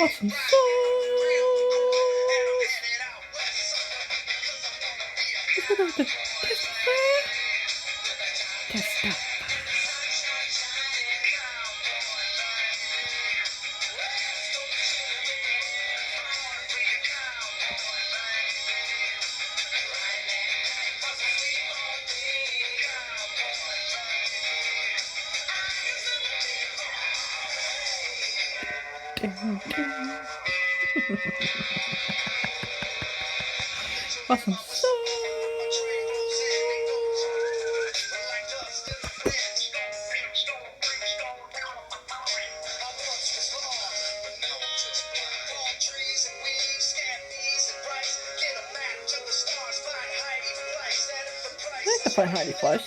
Awesome sauce. Is it on the test? Awesome sauce. I like to find Heidi Flush.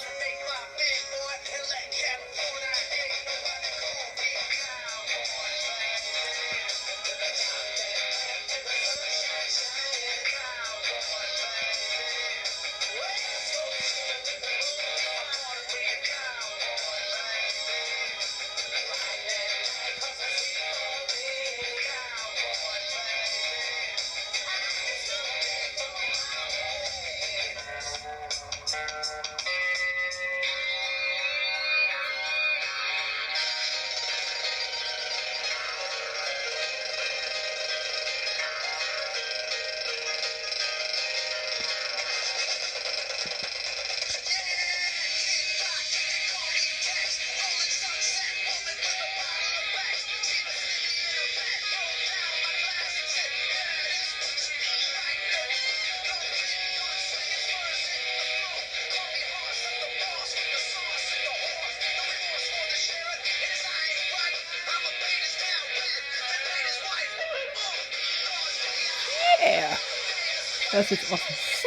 Yeah, that's just awesome sauce.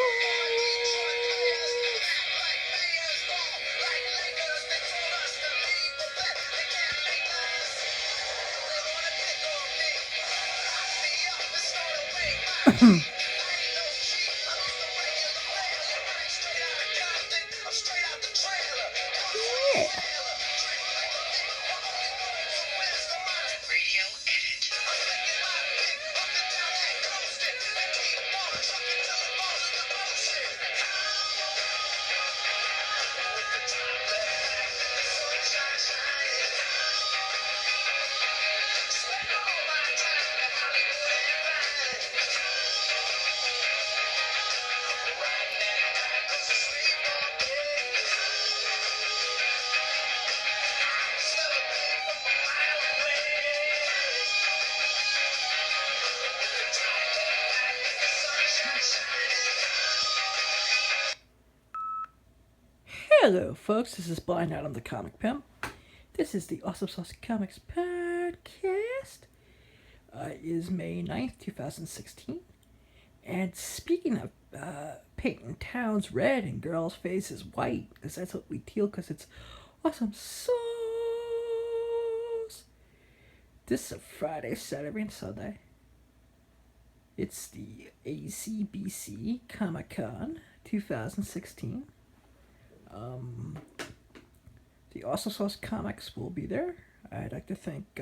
Hello folks, this is Blind Adam the Comic Pimp. This is the Awesome Sauce Comics podcast. It is May 9th, 2016. And speaking of painting towns red and girls' faces white, because that's what we teal, because it's awesome sauce. This is a Friday, Saturday, and Sunday. It's the ACBC Comic Con 2016. The Awesome Sauce Comics will be there. I'd like to thank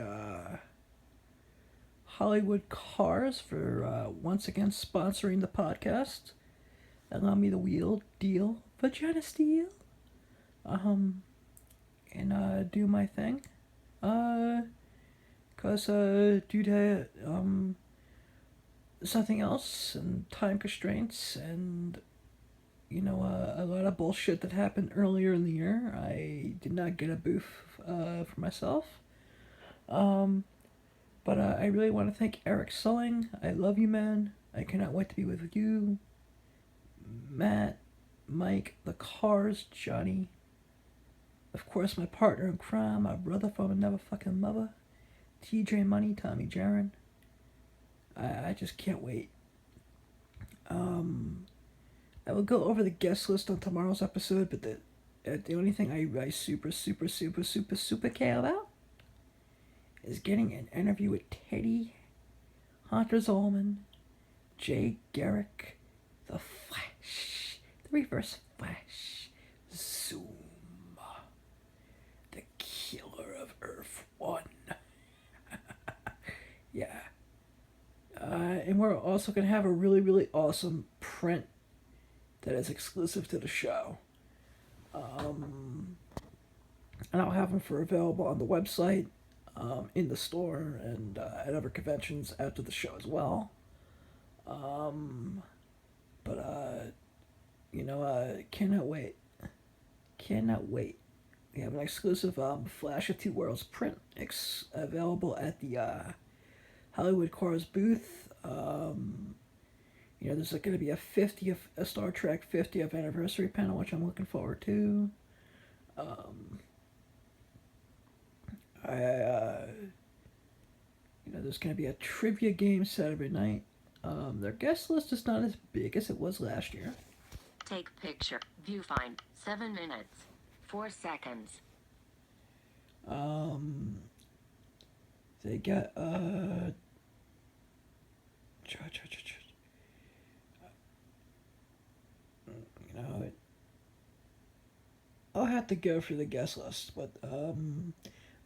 Hollywood Cars for once again sponsoring the podcast. Allow me the wheel deal, vagina steel, and do my thing. Cause due to something else and time constraints and a lot of bullshit that happened earlier in the year, I did not get a booth for myself. But I really want to thank Eric Sulling. I love you, man. I cannot wait to be with you, Matt, Mike, the Cars, Johnny. Of course, my partner in crime, my brother from another fucking mother, TJ Money, Tommy Jaron. I just can't wait. I will go over the guest list on tomorrow's episode, but the only thing I super care about is getting an interview with Teddy, Hunter Zolman, Jay Garrick, the Flash, the Reverse Flash, Zoom, the killer of Earth 1. Yeah. And we're also going to have a really, really awesome print that is exclusive to the show. And I'll have them for available on the website, in the store, and at other conventions after the show as well. Cannot wait. Cannot wait. We have an exclusive Flash of Two Worlds print available at the Hollywood Cars booth. There's going to be a Star Trek 50th anniversary panel, which I'm looking forward to. There's going to be a trivia game Saturday night. Their guest list is not as big as it was last year. Take picture. Viewfind. 7 minutes. 4 seconds. They got I'll have to go through the guest list, but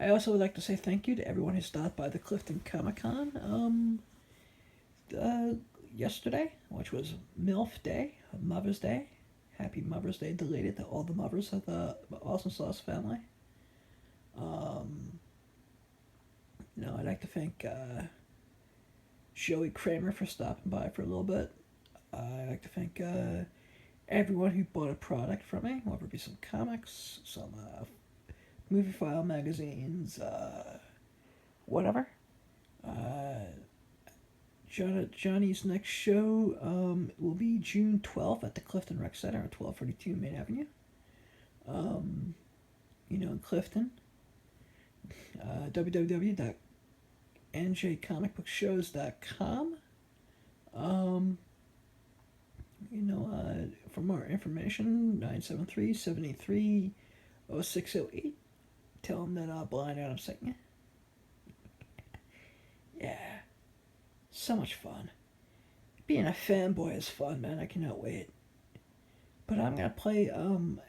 I also would like to say thank you to everyone who stopped by the Clifton Comic-Con yesterday, which was MILF Day, Mother's Day. Happy Mother's Day deleted to all the mothers of the Awesome Sauce family. I'd like to thank Joey Kramer for stopping by for a little bit. I'd like to thank everyone who bought a product from me, whether it be some comics, some movie file magazines, whatever. Johnny's next show will be June 12th at the Clifton Rec Center at 1232 Main Avenue. In Clifton. www.njcomicbookshows.com. For more information, 973-783-0608. Tell them that Blind Adam sent you. Yeah. So much fun. Being a fanboy is fun, man. I cannot wait. But I'm going to play an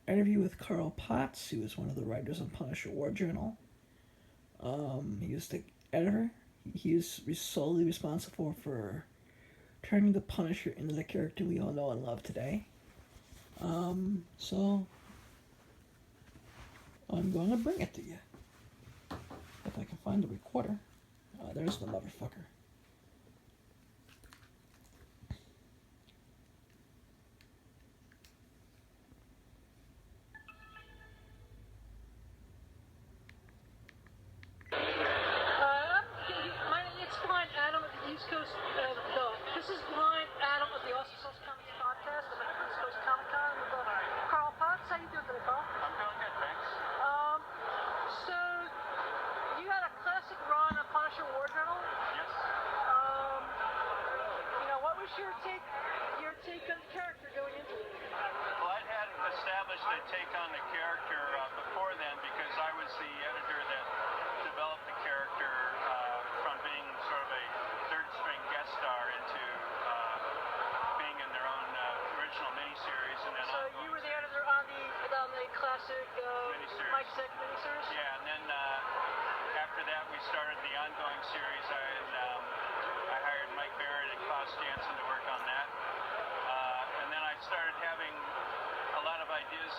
interview with Carl Potts, who is one of the writers on Punisher War Journal. He was the editor. He is solely responsible for turning the Punisher into the character we all know and love today. So I'm going to bring it to you. If I can find the recorder. There's the motherfucker. East Coast, this is Blind Adam of the Awesome Sauce Comics Podcast. I'm at the East Coast Comic Con with Carl Potts. How you doing today, Carl? I'm doing good, thanks. So you had a classic run on Punisher War Journal. Yes. What was your take on the character going into it? Well, I'd had established a take on the character before then because I was the editor that developed the character from being sort of a third-string guest star into being in their own original miniseries, and then. So you were the editor on the classic Mike Zeck miniseries. Yeah, and then after that we started the ongoing series. I hired Mike Barrett and Klaus Janson to work on that, and then I started having a lot of ideas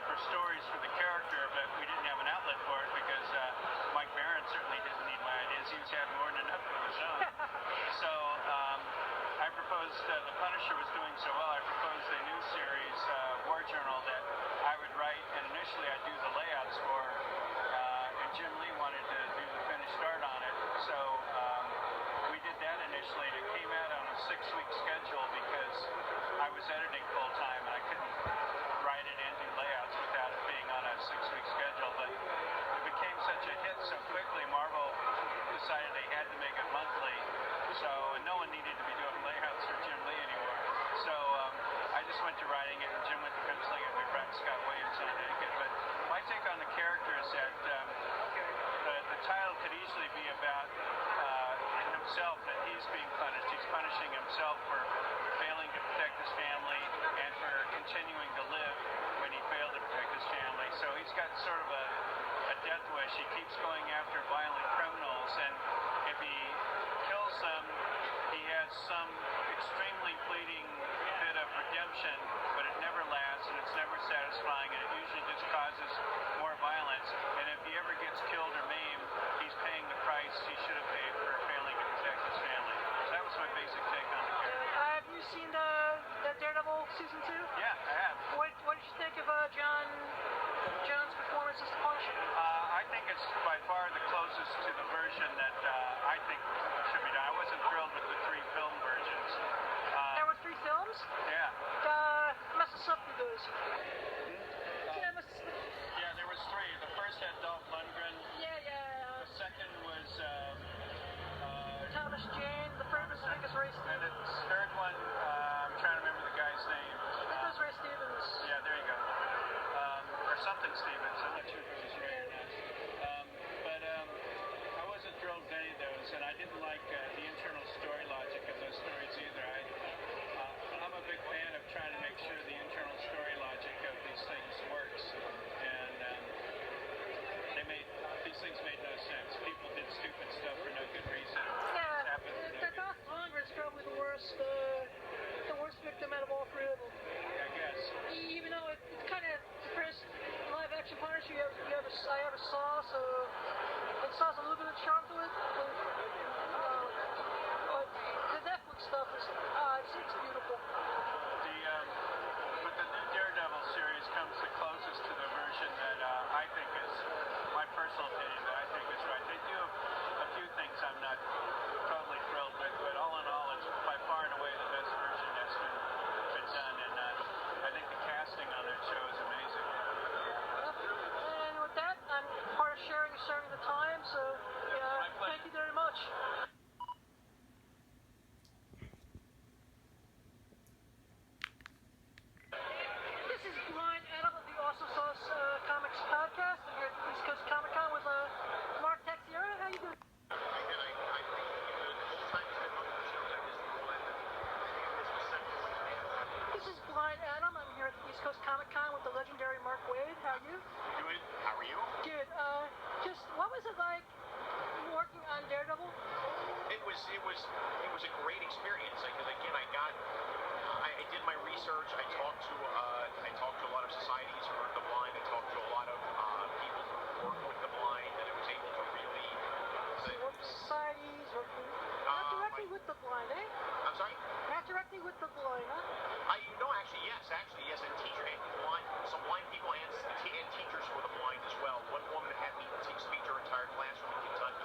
for stories for the character, but we didn't have an outlet for it because Mike Barrett certainly didn't need my ideas. He was having more than enough of his own. So I proposed, the Punisher was doing so well, I proposed a new series, War Journal, that I would write, and initially I'd do the layouts for, and Jim Lee wanted to do the finished art on it. So we did that initially, and it came out on a 6-week schedule because I was editing full-time, and I couldn't write it and do layouts without it being on a 6-week schedule. But it became such a hit so quickly, Marvel decided they had to make it monthly, so no one needed to be doing layouts for Jim Lee anymore. So I just himself for failing to protect his family and for continuing to live when he failed to protect his family. So he's got sort of a death wish. He keeps going after violent criminals, and if he kills them, he has some extremely fleeting bit of redemption, but it never lasts and it's never satisfying, and it usually just causes more violence. And if he ever gets killed or maimed, he's paying the price he should have paid for failing to protect his family. So that was my basic take on the character. Have you seen the Daredevil season 2? Yeah, I have. What did you think of John's performance as the Punisher? I think it's by far the closest to the version that I think should be done. I wasn't thrilled with the 3 film versions. There were 3 films? Yeah. Must have sucked you those. Yeah, Yeah, there was 3. The first had Dolph Lundgren. yeah. The second was Thomas Jane. The third was, I think, Ray and the Stevens. third one, I'm trying to remember the guy's name. I think it was Ray Stevens. Yeah, there you go. Or something Stevens. I'm not sure if it was Ray or not. I wasn't thrilled with any of those, and I didn't like the internal story logic of those stories either. I'm a big fan of trying to make sure the internal story logic of these things works, and these things made no sense. People did stupid stuff for no good reason. Yeah, the Dolph Lundgren's probably the worst victim out of all 3 of them. I guess. Even though it's kind of depressed live action Punisher, I ever saw, so it still has a little bit of charm to it. But the Netflix stuff is it's beautiful. But the new Daredevil series comes the closest to the version that I think is my personal opinion that I think is right. They do a few things I'm not totally thrilled with, but all in all, it's by far and away the best version that's been done, and I think the casting on that show is amazing. And with that, I'm part of sharing the time, so thank you very much. This is Brian Adam of the Awesome Sauce Comics Podcast. I'm here at the East Coast Comic Con with Mark Texiera. How you doing? This is Brian Adam. I'm here at the East Coast Comic Con with the legendary Mark Waid. How are you? Good. How are you? Good. Just what was it like working on Daredevil? It was a great experience. Because again, I did my research. I talked to a lot of societies for the blind. I talked to a lot of people who work with the blind, and I was able to really. Societies working not directly with the blind, eh? I'm sorry. Not directly with the blind, huh? Actually, yes, and some blind people and teachers for the blind as well. One woman had me speak to her entire classroom in Kentucky.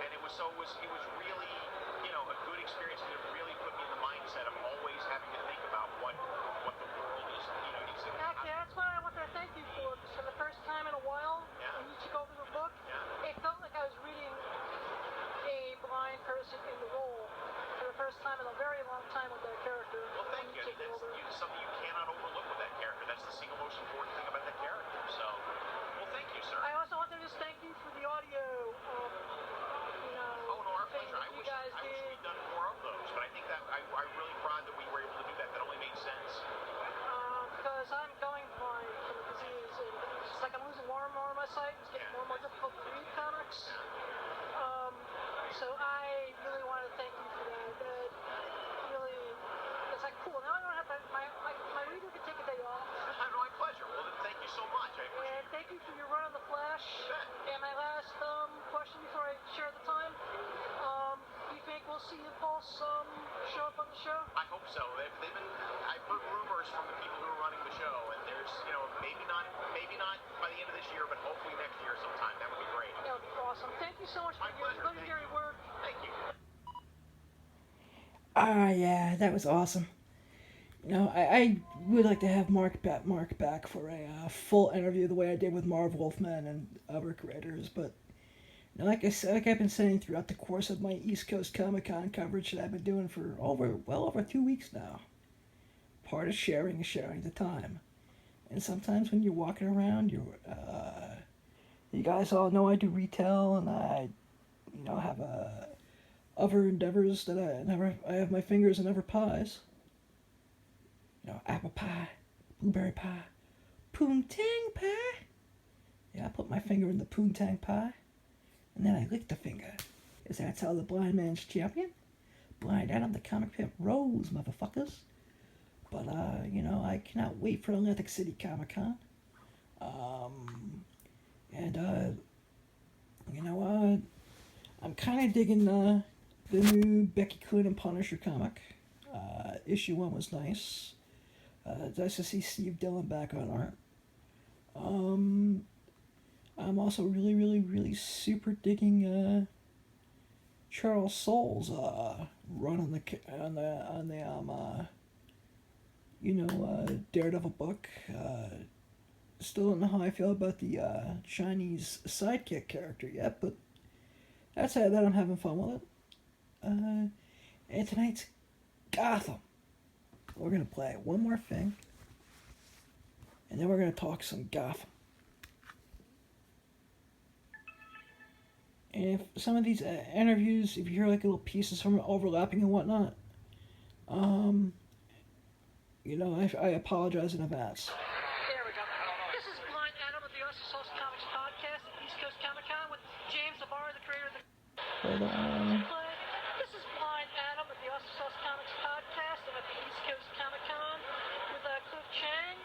And it was really, a good experience, and it really put me in the mindset of always having to think about what the world is, needs to. Actually, that's what I wanted to thank you for. Because for the first time in a while, when you took over the book, it felt like I was reading a blind person in the role for the first time in a very long time with that character. Well, thank you. That's something you cannot overlook with that character. That's the single most important thing about that character. So, well, thank you, sir. I also want to just thank you for the audio. Oh, no, our pleasure. I you wish guys we'd done more of those, but I think that I'm really proud that we were able to do that. That only made sense. Because I'm going blind from the disease, and it's like I'm losing more and more of my sight. It's getting more and more difficult to read comics. So I really want to thank you for that. That really, it's like cool. Now I don't have to. My reader can take a day off. My pleasure. Well, then thank you so much. I appreciate And thank you for your run on the Flash. And my last question before I share the time. Do you think we'll see Impulse show up on the show? I hope so. I've heard rumors from the people who are running the show, and there's, maybe not by the end of this year, but hopefully next year sometime. That would be great. That would be awesome. Thank you so much for your legendary work. Thank you. Yeah, that was awesome. I would like to have Mark back for a full interview the way I did with Marv Wolfman and other creators, but like I said, like I've been saying throughout the course of my East Coast Comic Con coverage that I've been doing for well over 2 weeks now. Part of sharing is sharing the time. And sometimes when you're walking around, you guys all know I do retail, and I, have other endeavors that I have my fingers in other pies. You know, apple pie, blueberry pie, poontang pie. Yeah, I put my finger in the poontang pie, and then I lick the finger. Is that's how the blind man's champion? Blind Adam the Comic Pimp rose, motherfuckers. But, you know, I cannot wait for Atlantic City Comic Con. You know, I'm kind of digging the new Becky Quinn and Punisher comic. Issue 1 was nice. It's nice to see Steve Dillon back on art. I'm also really super digging Charles Soule's run on the Daredevil book. Still don't know how I feel about the Chinese sidekick character yet, but outside of that, I'm having fun with it. And tonight's Gotham. We're gonna play one more thing, and then we're gonna talk some Gotham. And if some of these interviews, if you hear like little pieces from it overlapping and whatnot, you know, I apologize in advance. There we go. This is Blind Adam of the awesomesauce Comics podcast at East Coast Comic Con with James Zabar, the creator of the. This is Blind Adam of the awesomesauce Comics podcast. I'm at the East Coast Comic Con with Cliff Chang.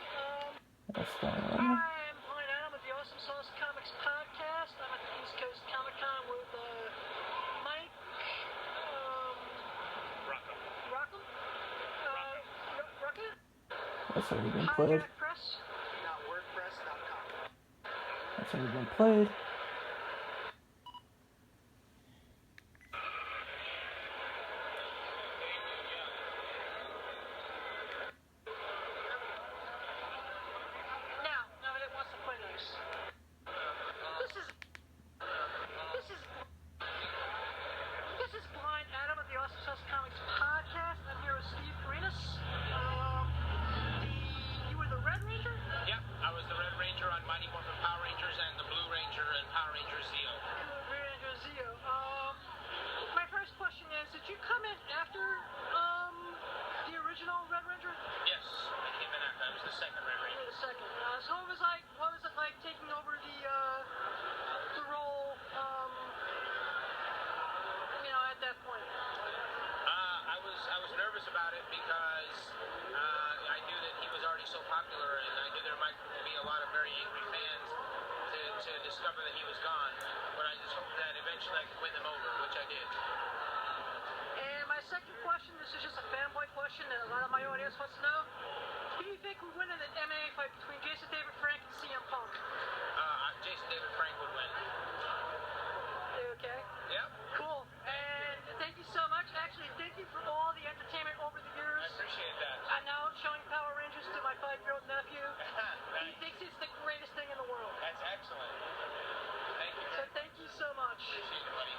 That's fine. Hi, I'm Blind Adam of the awesomesauce Comics podcast. I'm at the East Coast Comic Con with Mike Rockham. That's already been played. WordPress.com. That's already been played. Now that it wants to play nice. This is Blind Adam of the awesomesauce Comics podcast. I'm here with Steve Karinas. You were the Red Ranger? Yep, I was the Red Ranger on Mighty Morphin Power Rangers and the Blue Ranger and Power Ranger Zeo. Blue Ranger Zeo. My first question is, did you come in after the original Red Ranger? Yes, I came in after. I was the second Red Ranger. The second. So what was it like taking over the role, at that point? I was nervous about it because I knew that he was already so popular, and I knew there might be a lot of very angry fans to discover that he was gone. But I just hoped that eventually I could win them over, which I did. And my second question, this is just a fanboy question that a lot of my audience wants to know. Who do you think would win in an MMA fight between Jason David Frank and CM Punk? Jason David Frank would win. Okay. Yep. Cool. And thank you so much. Actually, thank you for all the entertainment over the years. I appreciate that. I'm now showing Power Rangers to my 5-year-old nephew. He Nice. thinks it's the greatest thing in the world. That's excellent. Thank you. So thank you so much. Appreciate it, buddy.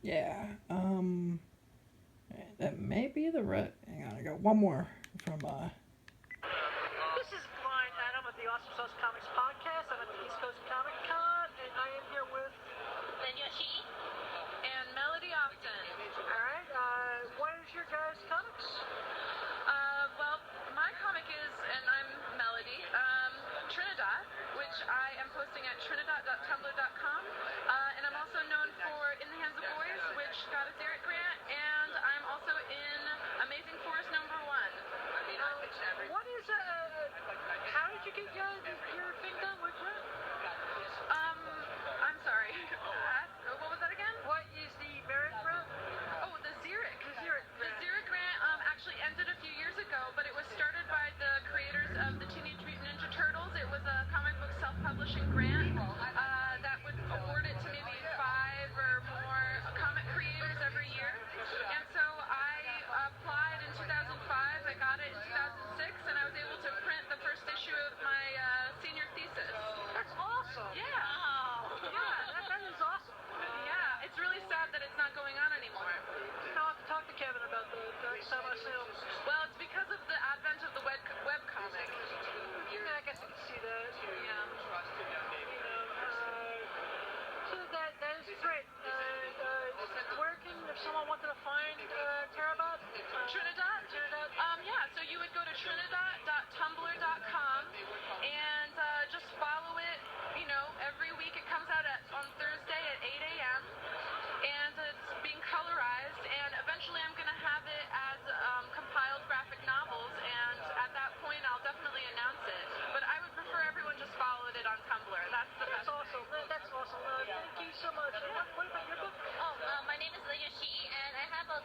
Yeah, that may be the red. Hang on, I got one more from, This is Blind Adam of the awesomesauce Comics podcast. I'm at the East Coast Comic Con, and I am here with Then Yoshi and Melody Ogden. Alright, what is your guys' comics? Well, my comic is, and I'm Melody, Trinidad, which I am posting at trinidad.tumblr.com. And I'm also known for In the Hands of Boys, which got a Derek grant, and I'm also in Amazing Force #1. someone wanted to find Trinidad? Trinidad? Trinidad? Yeah, so you would go to trinidad.tumblr.com and just follow it. You know, every week it comes out on Thursday at 8 a.m. and it's being colorized, and eventually I'm going to have it as compiled graphic novels, and at that point I'll definitely announce it. But I would prefer everyone just followed it on Tumblr. That's the That's best. awesome. That's awesome. Thank you so much. What about your book? My name is Leah Shi, and I have a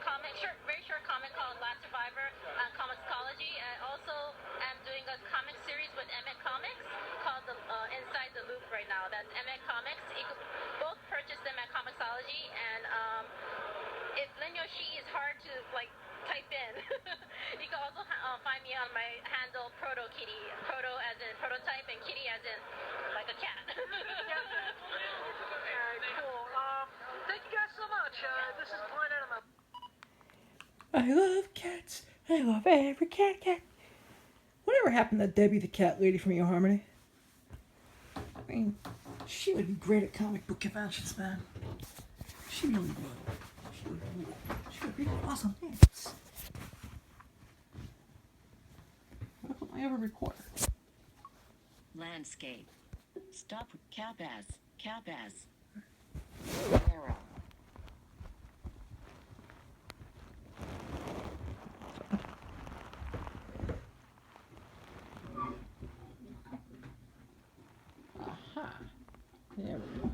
very short comic called Last Survivor, Comixology. I also am doing a comic series with Emmett Comics called Inside the Loop right now. That's Emmett Comics. You could both purchase them at Comixology, and if Leah Shi is hard to type in, you can also find me on my handle Proto Kitty. Proto as in prototype, and kitty as in like a cat. Alright, cool. Thank you guys so much. This is Blind Animal. I love cats. I love every cat. Whatever happened to Debbie the cat lady from eHarmony? I mean, she would be great at comic book conventions, man. She really would. She would be awesome. Yes. Where put my other recorder? Landscape. Stop with cap as. Arrow. Aha. There we go.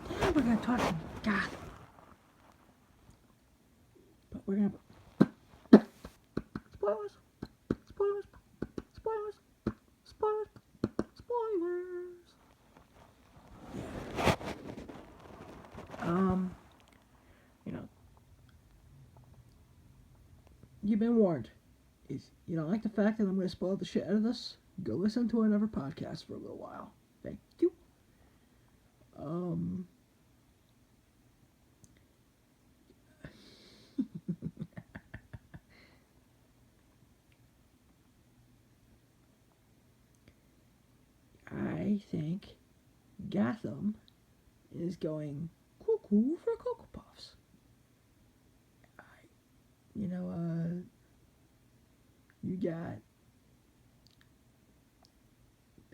Now we're going to talk some Gotham. But we're going to... Spoilers. You know, you've been warned. If you don't like the fact that I'm going to spoil the shit out of this, go listen to another podcast for a little while. Thank you. I think Gotham is going cuckoo for Cocoa Puffs. You got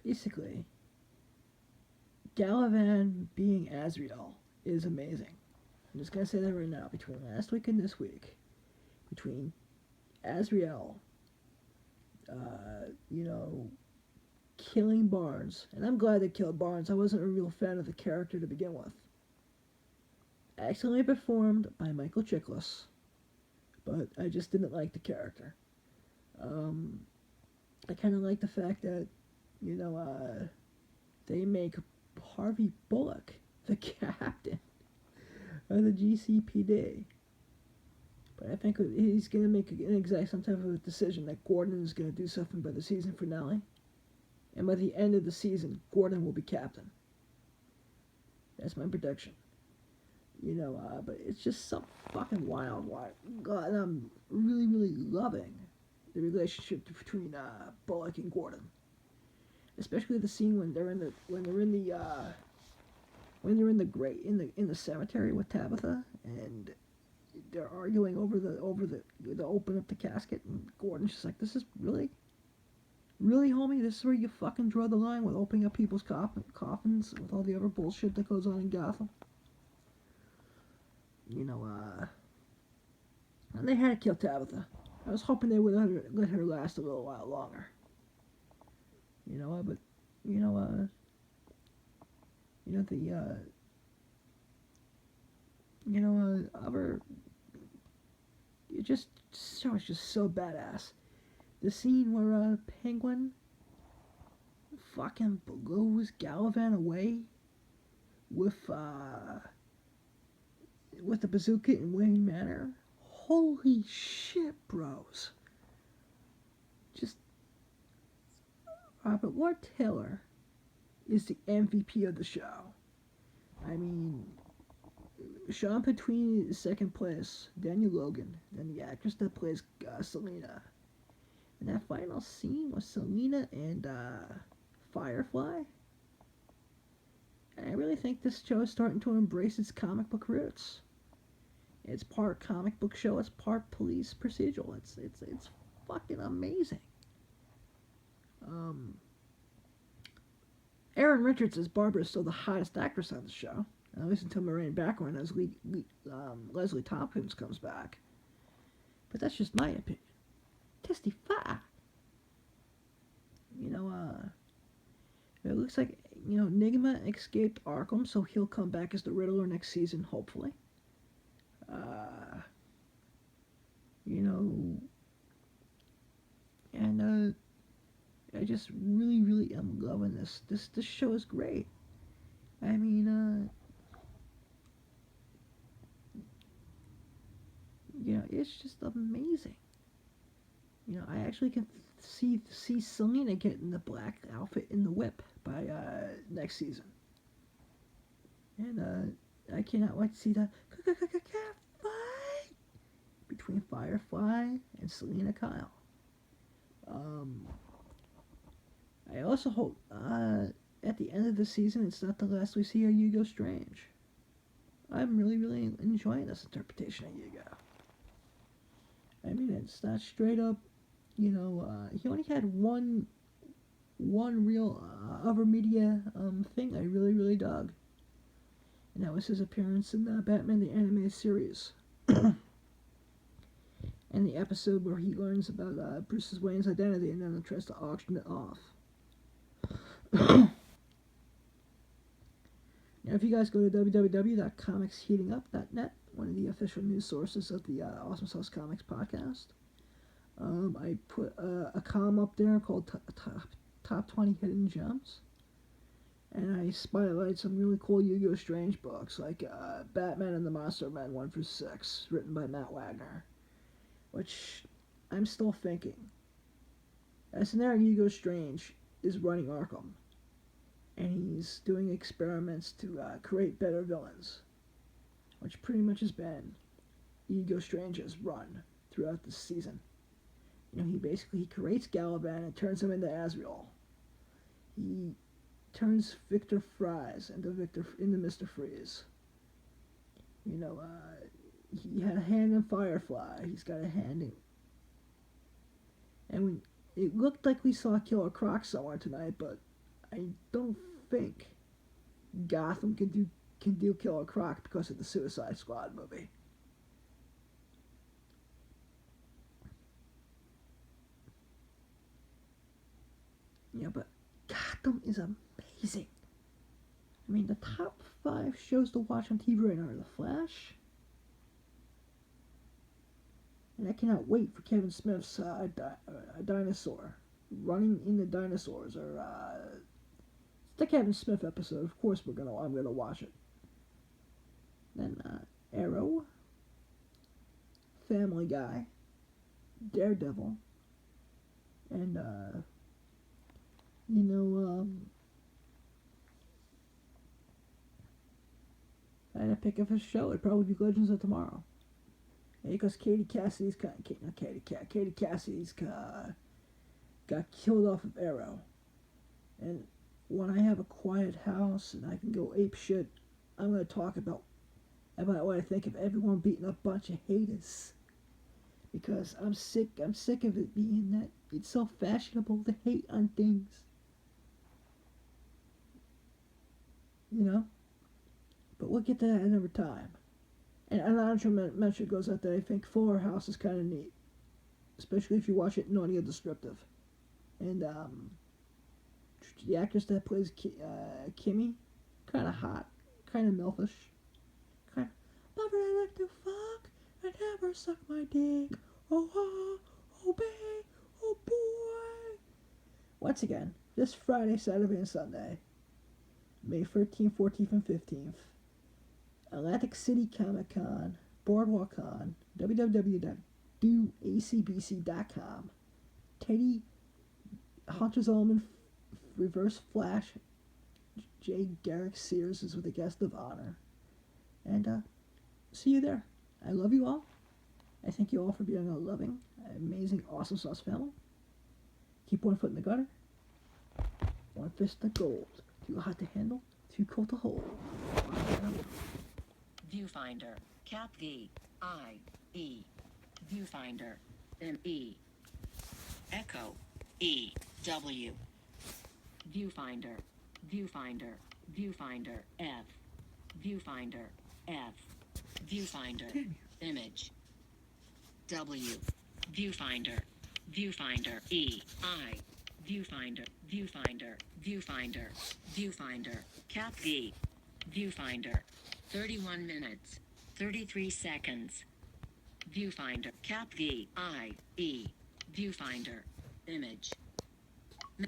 basically Galavan being Azrael is amazing. I'm just gonna say that right now. Between last week and this week, between Azrael, killing Barnes, and I'm glad they killed Barnes. I wasn't a real fan of the character to begin with. Excellently performed by Michael Chiklis, but I just didn't like the character. I kind of like the fact that, they make Harvey Bullock the captain of the GCPD. But I think he's going to make some type of a decision that Gordon is going to do something by the season finale. And by the end of the season, Gordon will be captain. That's my prediction. But it's just so fucking wild. God, and I'm really, really loving the relationship between Bullock and Gordon. Especially the scene when they're in the cemetery with Tabitha, and they're arguing over the open up the casket, and Gordon's just like, "This is really, homie. This is where you fucking draw the line with opening up people's coffins with all the other bullshit that goes on in Gotham." And they had to kill Tabitha. I was hoping they would let her last a little while longer. But other, it's just so badass. The scene where Penguin fucking blows Galavan away with the bazooka in Wayne Manor. Holy shit, bros. Just Robert Lord Taylor is the MVP of the show. I mean, Sean Petrini is second place, Daniel Logan, then the actress that plays Selena. And that final scene with Selena and Firefly, And I really think this show is starting to embrace its comic book roots. It's part comic book show, it's part police procedural. It's fucking amazing. Erin Richards as Barbara is still the hottest actress on the show. At least until Moraine Baccarin as Leslie Tompkins comes back. But that's just my opinion. Testify. It looks like, Nigma escaped Arkham, so he'll come back as the Riddler next season, hopefully. And I just really, really am loving this. This show is great. I mean, it's just amazing. I actually can see Selena getting the black outfit in the whip by next season. And I cannot wait to see the fight between Firefly and Selena Kyle. I also hope at the end of the season it's not the last we see of Hugo Strange. I'm really, really enjoying this interpretation of Hugo. I mean, it's not straight up, he only had one real other media thing I really, really dug. And that was his appearance in Batman the Animated Series. And the episode where he learns about Bruce Wayne's identity and then tries to auction it off. Now, if you guys go to www.comicsheatingup.net, one of the official news sources of the Awesome Sauce Comics podcast, I put a column up there called Top 20 Hidden Gems. And I spotlight some really cool Hugo Strange books, like Batman and the Monster Men 1-6, written by Matt Wagner. Which I'm still thinking. As an era, Hugo Strange is running Arkham. And he's doing experiments to create better villains. Which pretty much has been Hugo Strange's run throughout the season. He creates Galavan and turns him into Azrael. He turns Victor Fries into Mr. Freeze. He had a hand in Firefly. He's got a hand in... And it looked like we saw Killer Croc somewhere tonight, but I don't think Gotham can do Killer Croc because of the Suicide Squad movie. But Gotham is amazing. I mean, the top 5 shows to watch on TV right now are The Flash. And I cannot wait for Kevin Smith's dinosaur. Running in the Dinosaurs. Or, it's the Kevin Smith episode. Of course I'm gonna watch it. Then, Arrow. Family Guy. Daredevil. And, I had to pick up a show. It'd probably be Legends of Tomorrow. Because Katie Cassidy's got killed off of Arrow. And when I have a quiet house and I can go ape shit, I'm going to talk about what I think of everyone beating up a bunch of haters. Because I'm sick of it being that it's so fashionable to hate on things. But we'll get to that another time. And an honorable mention goes out that I think Fuller House is kind of neat. Especially if you watch it in audio descriptive. And the actress that plays Kimmy, kind of hot, kind of milfish. Kind of, but I like to fuck and never suck my dick. Oh, babe, oh boy. Once again, this Friday, Saturday, and Sunday, May 13th, 14th, and 15th, Atlantic City Comic Con, Boardwalk Con, www.doacbc.com, Teddy Hunter Zolman, Reverse Flash, J. Garrick Sears is with a guest of honor. And see you there. I love you all. I thank you all for being a loving, amazing, awesome sauce family. Keep one foot in the gutter, one fist in the gold. Too hot to handle, to cut a hole. Viewfinder. Cap V. I. E. Viewfinder. M. E. Echo. E. W. Viewfinder. Viewfinder. Viewfinder. F. Viewfinder. F. Viewfinder. Image. W. Viewfinder. Viewfinder. E. I. Viewfinder. Viewfinder. Viewfinder. Viewfinder. Cap V. Viewfinder. 31 minutes. 33 seconds. Viewfinder. Cap V. I. E. Viewfinder. Image.